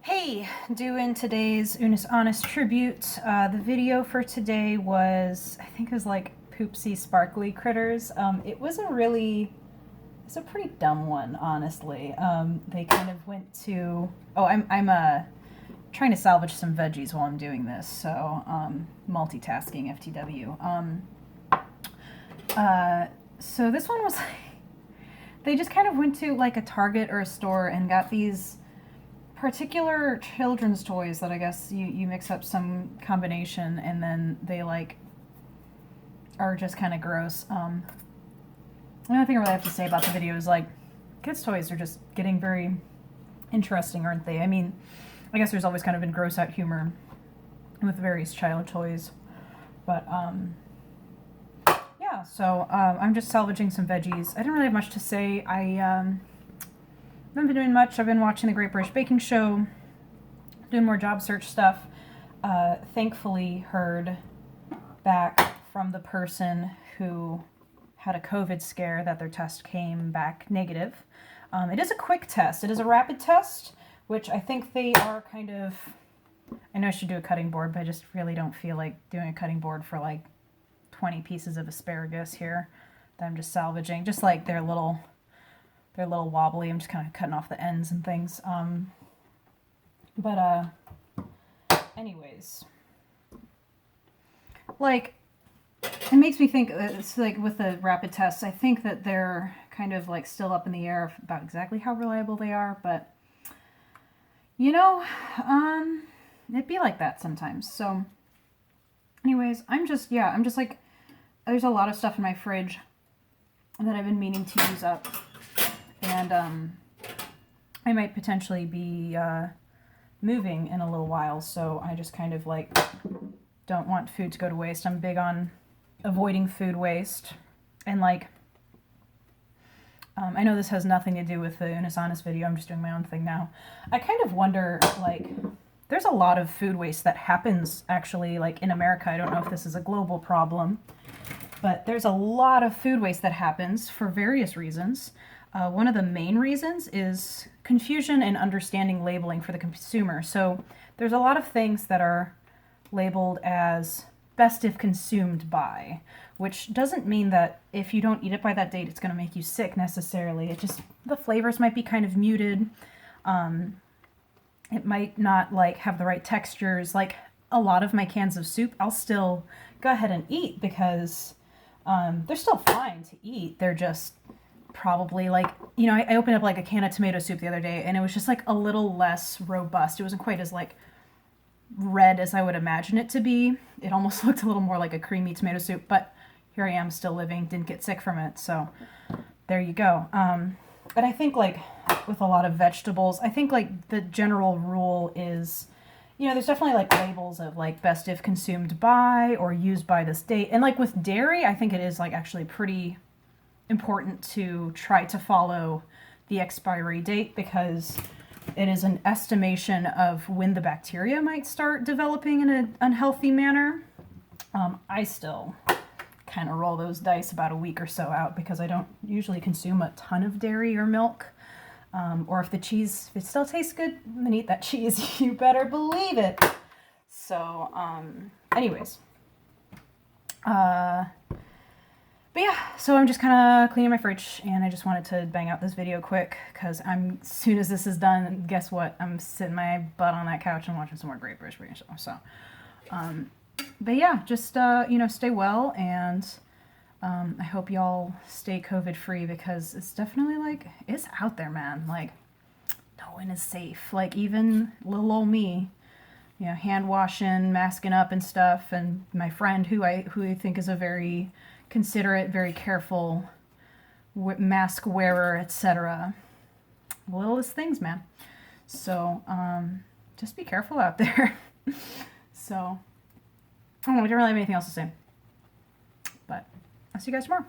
Hey, doing today's Unis Honest tribute. The video for today was, I think it was like Poopsie Sparkly Critters. It's a pretty dumb one, honestly. They kind of went to, I'm trying to salvage some veggies while I'm doing this, so multitasking FTW. So this one was, they just kind of went to like a Target or a store and got these particular children's toys that I guess you mix up some combination and then they like are just kind of gross. The only thing I really have to say about the video is like kids' toys are just getting very interesting, aren't they? I mean, I guess there's always kind of been gross out humor with various child toys, but yeah. So I'm just salvaging some veggies. I didn't really have much to say. I haven't been doing much. I've been watching the Great British Baking Show, doing more job search stuff. Thankfully heard back from the person who had a COVID scare that their test came back negative. It is a quick test. It is a rapid test, which I think they are kind of... I know I should do a cutting board, but I just really don't feel like doing a cutting board for like 20 pieces of asparagus here that I'm just salvaging. Just like they're a little wobbly. I'm just kind of cutting off the ends and things. Anyways, like, it makes me think, it's like with the rapid tests, I think that they're kind of like still up in the air about exactly how reliable they are, but you know, it'd be like that sometimes. So anyways, I'm just like, there's a lot of stuff in my fridge that I've been meaning to use up. And I might potentially be moving in a little while, so I just kind of like don't want food to go to waste. I'm big on avoiding food waste, and like I know this has nothing to do with the Unis Honest video. I'm just doing my own thing now. I kind of wonder, like, there's a lot of food waste that happens actually, like in America. I don't know if this is a global problem, but there's a lot of food waste that happens for various reasons. One of the main reasons is confusion and understanding labeling for the consumer. So there's a lot of things that are labeled as best if consumed by, which doesn't mean that if you don't eat it by that date, it's going to make you sick necessarily. It just, the flavors might be kind of muted. It might not like have the right textures. Like a lot of my cans of soup, I'll still go ahead and eat because they're still fine to eat. They're just probably like, you know, I opened up like a can of tomato soup the other day and it was just like a little less robust. It wasn't quite as like red as I would imagine it to be. It almost looked a little more like a creamy tomato soup, but here I am still living, didn't get sick from it. So there you go. But I think like with a lot of vegetables, I think like the general rule is, you know, there's definitely like labels of like best if consumed by or used by this date. And like with dairy, I think it is like actually pretty important to try to follow the expiry date because it is an estimation of when the bacteria might start developing in an unhealthy manner. I still kind of roll those dice about a week or so out because I don't usually consume a ton of dairy or milk. Or if it still tastes good, I'm gonna eat that cheese. You better believe it. So, anyways. But yeah, so I'm just kind of cleaning my fridge, and I just wanted to bang out this video quick, because as soon as this is done, guess what? I'm sitting my butt on that couch and watching some more Great British Baking Show. So, but yeah, just, you know, stay well, and I hope y'all stay COVID-free, because it's definitely, like, it's out there, man. Like, no one is safe. Like, even little old me, you know, hand washing, masking up and stuff, and my friend who I think is a very considerate, very careful mask wearer, etc. Littlest things, man. So, just be careful out there. So, I don't know, I don't really have anything else to say. But I'll see you guys tomorrow.